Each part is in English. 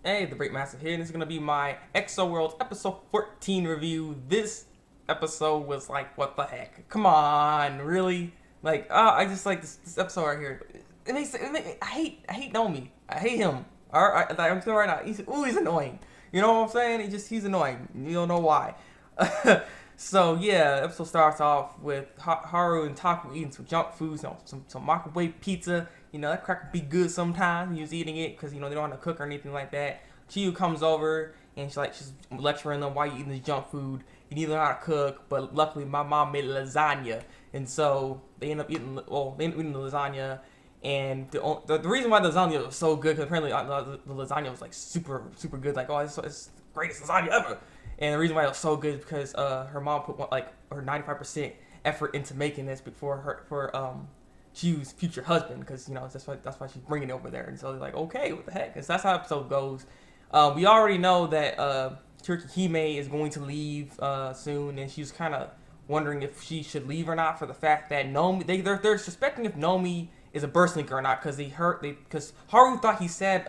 Hey, Thabreakmasta here, and this is gonna be my Accel World episode 14 review. This episode was like, what the heck? Come on, really? Like, I just like this episode right here. I hate NOMI. I hate him. Alright, I'm feeling right now. He's annoying. You know what I'm saying? He's annoying. You don't know why. So yeah, the episode starts off with Haru and Taku eating some junk food, some microwave pizza. You know, that crack would be good sometimes. He was eating it because, you know, they don't want to cook or anything like that. Chiyu comes over and she's lecturing them, why you eating this junk food. You need to learn how to cook, but luckily my mom made lasagna. And so they end up eating the lasagna. And the reason why the lasagna was so good, because apparently the lasagna was like super good. Like, oh, it's the greatest lasagna ever. And the reason why it was so good is because her mom put like her 95% effort into making this for Chiyu's future husband, because, you know, that's why she's bringing it over there. And so they're like, okay, what the heck? And so that's how the episode goes. We already know that Tsurikihime is going to leave soon, and she's kind of wondering if she should leave or not, for the fact that NOMI, they're suspecting if NOMI is a burst linker or not, because Haru thought he said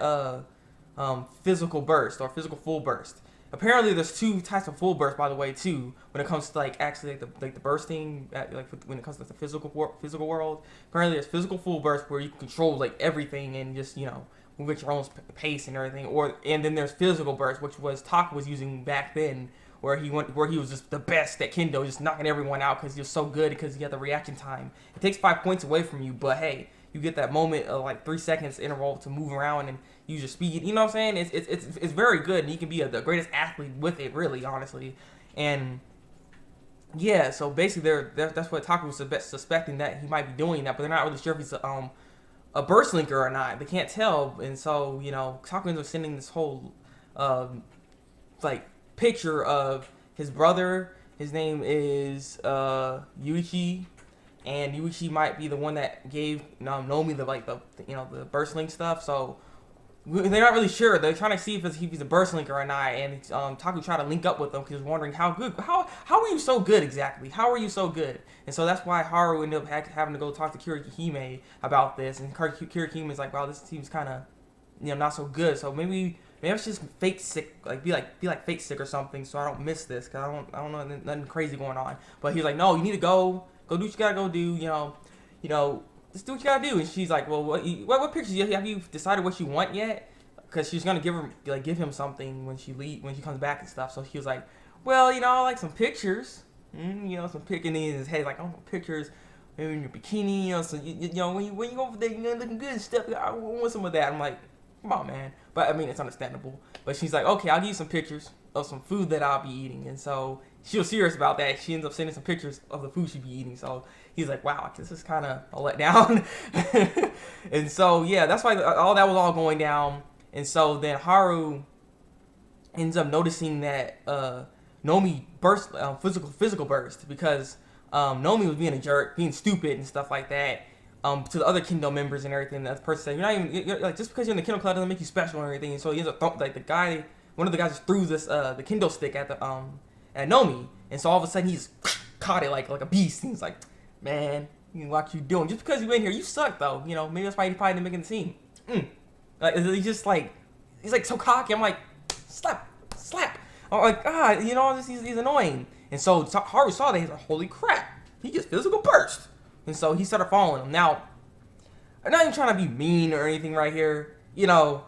physical burst or physical full burst. Apparently, there's two types of full burst, by the way, too, when it comes to like actually the bursting, like when it comes to the physical world. Apparently, there's physical full burst where you can control like everything and just, you know, move at your own pace and everything. And then there's physical burst, which was Taku was using back then, where he was just the best at Kendo, just knocking everyone out because he was so good, because he had the reaction time. It takes 5 points away from you, but hey, you get that moment of like 3 seconds interval to move around and use your speed. You know what I'm saying? It's very good, and you can be the greatest athlete with it, really, honestly. And yeah, so basically that's what Taku was suspecting, that he might be doing that, but they're not really sure if he's a burst linker or not. They can't tell. And so, you know, Taku ends up sending this whole like picture of his brother. His name is Yuichi. And Yuichi might be the one that gave NOMI the burst link stuff. So they're not really sure. They're trying to see if he's a burst linker or not. And Taku tried to link up with him because he was wondering how are you so good exactly? How are you so good? And so that's why Haru ended up having to go talk to Tsurikihime about this. And Tsurikihime is like, wow, this seems kind of, you know, not so good. So maybe I should just fake sick, like be like fake sick or something, so I don't miss this, because I don't know nothing crazy going on. But he's like, no, you need to go do what you gotta go do. You know, just do what you gotta do. And she's like, well, what pictures have you decided what you want yet? Because she's gonna give him something when she comes back and stuff. So he was like, well, you know, I like some pictures. You know, some picking in his head, like, I want pictures, maybe in your bikini, you know, so you know when you go over there, you know, looking good and stuff. I want some of that. I'm like, come on, man. But I mean, it's understandable. But she's like, okay, I'll give you some pictures of some food that I'll be eating. And so she was serious about that. She ends up sending some pictures of the food she'd be eating. So he's like, wow, this is kind of a letdown. And so, yeah, that's why all that was all going down. And so then Haru ends up noticing that NOMI burst, physical burst, because NOMI was being a jerk, being stupid and stuff like that. To the other Kendo members and everything. That person said, you're like, just because you're in the Kendo club doesn't make you special or anything. And so he ends up one of the guys just threw this the Kendo stick at NOMI, and so all of a sudden he's caught it like a beast. And he's like, man, what you doing? Just because you in here, you suck though. You know, maybe that's why he probably didn't make the team. Like, he's like so cocky. I'm like, slap. I'm like, you know, he's annoying. And so Haru saw that. He's like, holy crap, he gets physical burst. And so he started following him. Now, I'm not even trying to be mean or anything right here. You know,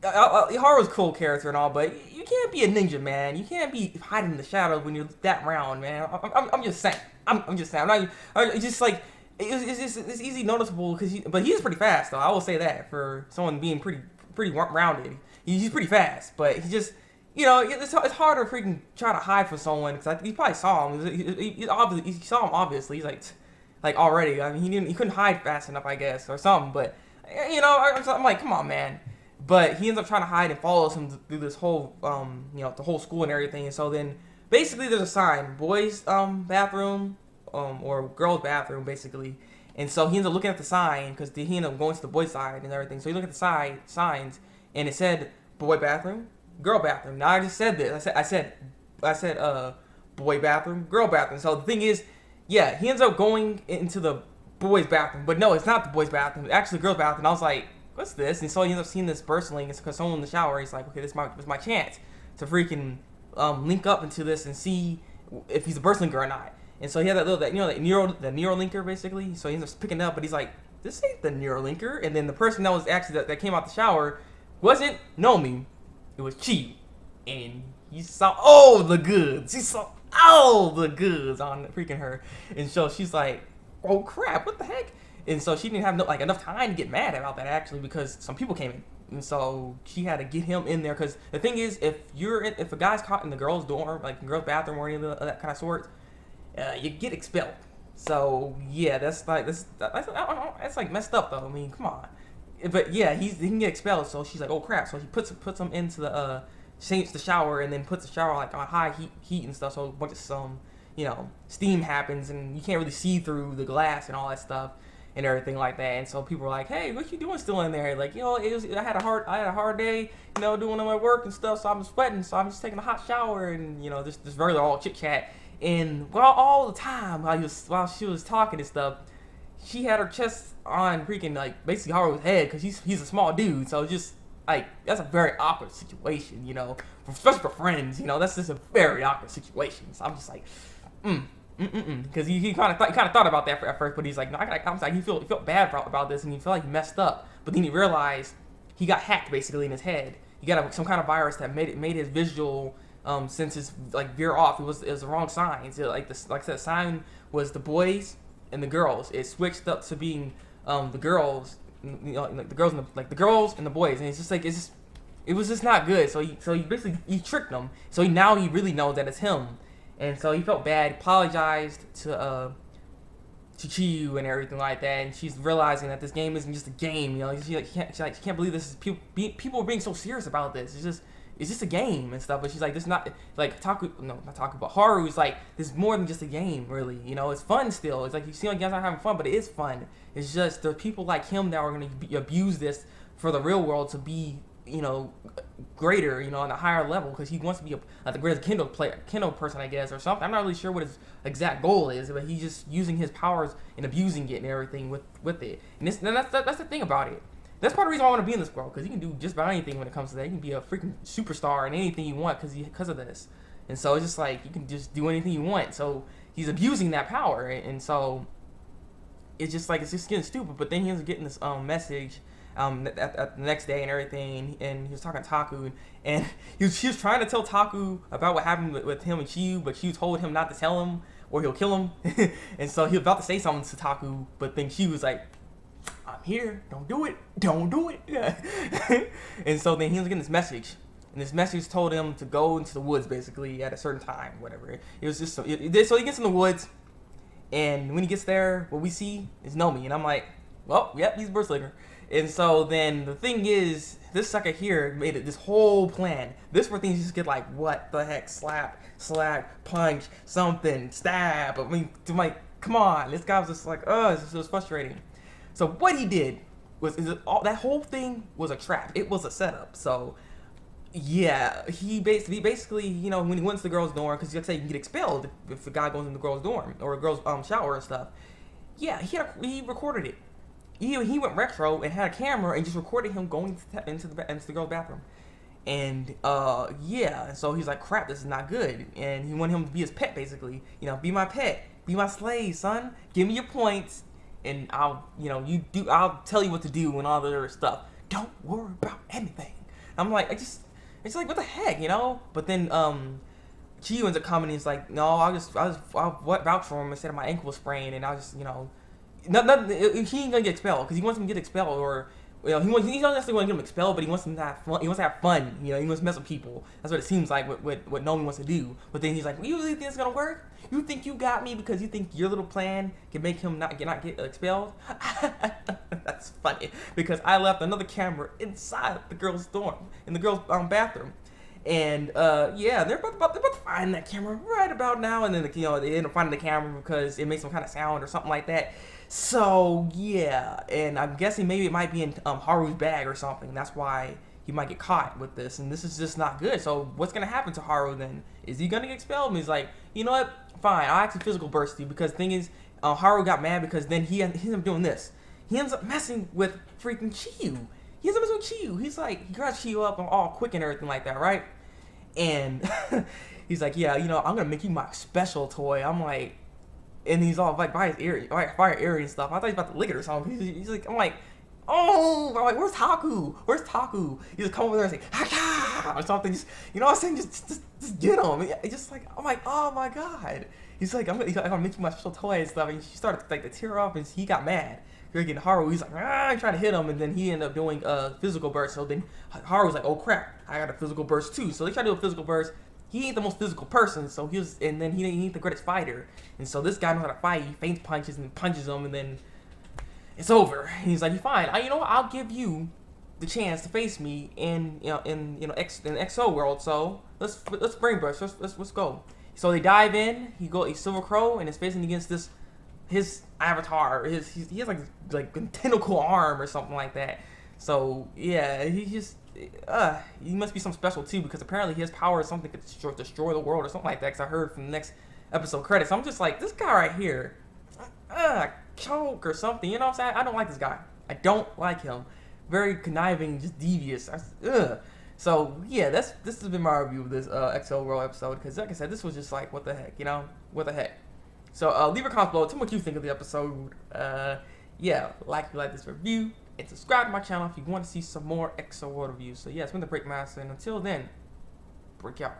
Haru's a cool character and all, but you can't be a ninja, man. You can't be hiding in the shadows when you're that round, man. I'm just saying. I'm just saying. It's just like, it's easy noticeable, but he is pretty fast, though. I will say that, for someone being pretty rounded. He's pretty fast, but he just, you know, it's hard to freaking try to hide from someone, because he probably saw him. He saw him, obviously. He's like already. I mean, he couldn't hide fast enough, I guess, or something. But, you know, I'm like, come on, man. But he ends up trying to hide and follows him through this whole, you know, the whole school and everything. And so then, basically, there's a sign, boys' bathroom, or girls' bathroom, basically. And so he ends up looking at the sign, because he ended up going to the boys' side and everything. So he looked at the signs, and it said boy bathroom, girl bathroom. Now I just said this. I said boy bathroom, girl bathroom. So the thing is, he ends up going into the boys' bathroom, but no, it's not the boys' bathroom. It's actually the girls' bathroom. I was like, what's this? And so he ends up seeing this burstling. It's because someone in the shower. He's like, okay, this is my chance to freaking link up into this and see if he's a burstlinger or not. And so he had the Neurolinker basically. So he ends up picking it up, but he's like, this ain't the Neurolinker. And then the person that was actually that came out the shower wasn't NOMI, it was Chi. And he saw all the goods. He saw all the goods on freaking her. And so she's like, oh crap, what the heck? And so she didn't have enough time to get mad about that actually, because some people came in. And so she had to get him in there, because the thing is, if a guy's caught in the girls' dorm, like the girls' bathroom or any of that kind of sort, you get expelled. So yeah, that's like messed up though. I mean, come on. But yeah, he can get expelled. So she's like, oh crap. So he puts him into the shower, and then puts the shower like on high heat and stuff. So a bunch of steam happens, and you can't really see through the glass and all that stuff and everything like that. And so people were like, hey, what you doing still in there? Like, I had a hard day, doing all my work and stuff. So I'm sweating. So I'm just taking a hot shower, and this regular all chit chat. And all the time while she was talking and stuff, she had her chest on freaking basically Haru's head, because he's a small dude. So just that's a very awkward situation, especially for friends. That's just a very awkward situation. So I'm just like, because he kind of thought about that at first, but he's like, no, he felt bad about this, and he felt like he messed up. But then he realized he got hacked basically in his head. He got some kind of virus that made his visual senses veer off. It was the wrong sign. So like I said, the sign was the boys and the girls. It switched up to being the girls, the girls and the boys, and it was just not good. So he basically tricked them. So now he really knows that it's him. And so he felt bad, apologized to Chiyu and everything like that, and she's realizing that this game isn't just a game. She can't believe this is people are being so serious about this. It's just a game and stuff. But she's like, this is not not Taku, but Haru's like, this is more than just a game, really. It's fun still. It's like, you seem like you guys are having fun, but it is fun. It's just the people like him that are going to abuse this for the real world to be greater, on a higher level, because he wants to be the greatest Kendo person, I guess, or something. I'm not really sure what his exact goal is, but he's just using his powers and abusing it and everything with it. And that's the thing about it. That's part of the reason why I want to be in this world, because you can do just about anything when it comes to that. You can be a freaking superstar in anything you want because of this. And so it's just like, you can just do anything you want. So he's abusing that power, and so it's just getting stupid. But then he ends up getting this message at the next day and everything, and he was talking to Taku, and he was trying to tell Taku about what happened with him and Chiyu, but Chiyu told him not to tell him or he'll kill him. And so he was about to say something to Taku, but then Chiyu was like, I'm here, don't do it. Yeah. And so then he was getting this message, and this message told him to go into the woods basically at a certain time, whatever. It was just so he gets in the woods, and when he gets there, what we see is NOMI, and I'm like, well, yep, he's a Burstlinger. And so then the thing is, this sucker here made this whole plan. This where things just get like, what the heck, slap, punch, something, stab. I mean, come on. This guy was just like, it was frustrating. So what he did was, that whole thing was a trap. It was a setup. So yeah, he basically, when he went to the girl's dorm, because you can get expelled if the guy goes in the girl's dorm or a girl's shower and stuff. Yeah, he recorded it. He went retro and had a camera and just recorded him going into the girl's bathroom. And so he's like, crap, this is not good. And he wanted him to be his pet, basically. Be my pet, be my slave, son. Give me your points, and I'll tell you what to do and all the other stuff. Don't worry about anything. I'm like, it's like, what the heck, But then Chiyu ends up coming and he's like, no, I'll vouch for him and said my ankle was sprained, and I'll just he ain't gonna get expelled, because he wants him to get expelled, or he don't necessarily want to get him expelled, but he wants him to have fun. He wants to have fun. He wants to mess with people. That's what it seems like. What NOMI wants to do. But then he's like, well, you really think it's gonna work? You think you got me because you think your little plan can make him not get expelled? That's funny, because I left another camera inside the girls' dorm, in the girls' bathroom. And they're about to find that camera right about now, and then they end up finding the camera because it makes some kind of sound or something like that. So yeah, and I'm guessing maybe it might be in Haru's bag or something. That's why he might get caught with this, and this is just not good. So what's gonna happen to Haru then? Is he gonna get expelled? And he's like, you know what? Fine, I'll actually physical burst you, because the thing is, Haru got mad because then he ends up doing this. He ends up messing with freaking Chiyu. he has a mess with Chiyu. He's like, he grabs Chiyu up and all quick and everything like that, right? And he's like, yeah, you know, I'm gonna make you my special toy. I'm like, and he's all like by his ear, by her ear and stuff. I thought he was about to lick it or something. He's like, I'm like, oh, I'm like, where's Taku? Where's Taku? He's like, come over there and say, Haka! Or something. Just, you know what I'm saying? Just get him. It's just like, I'm like, oh my god. He's like, I'm gonna make you my special toy and stuff. And she started like to tear up, and he got mad. Freaking Haru, he's like, I'm trying to hit him, and then he ended up doing a physical burst. So then Haru was like, oh crap, I got a physical burst too. So they tried to do a physical burst. He ain't the most physical person, so he was, and then he ain't the greatest fighter. And so this guy knows how to fight. He feints punches and punches him, and then it's over. And he's like, fine, you know what? I'll give you the chance to face me in XO world. So let's brain brush. Let's go. So they dive in. He's Silver Crow, and is facing against his avatar. He has like a tentacle arm or something like that. So yeah, he must be some special too, because apparently his power is something that could destroy the world or something like that. Because I heard from the next episode credits. I'm just like, this guy right here, choke or something. You know what I'm saying? I don't like this guy. I don't like him. Very conniving, just devious. So yeah, this has been my review of this XL World episode, because like I said, this was just like, what the heck, you know? What the heck? So leave a comment below. Tell me what you think of the episode. Yeah, like if you like this review, and subscribe to my channel if you want to see some more XO World reviews. So yeah, it's been the Thabreakmasta, and until then, break out.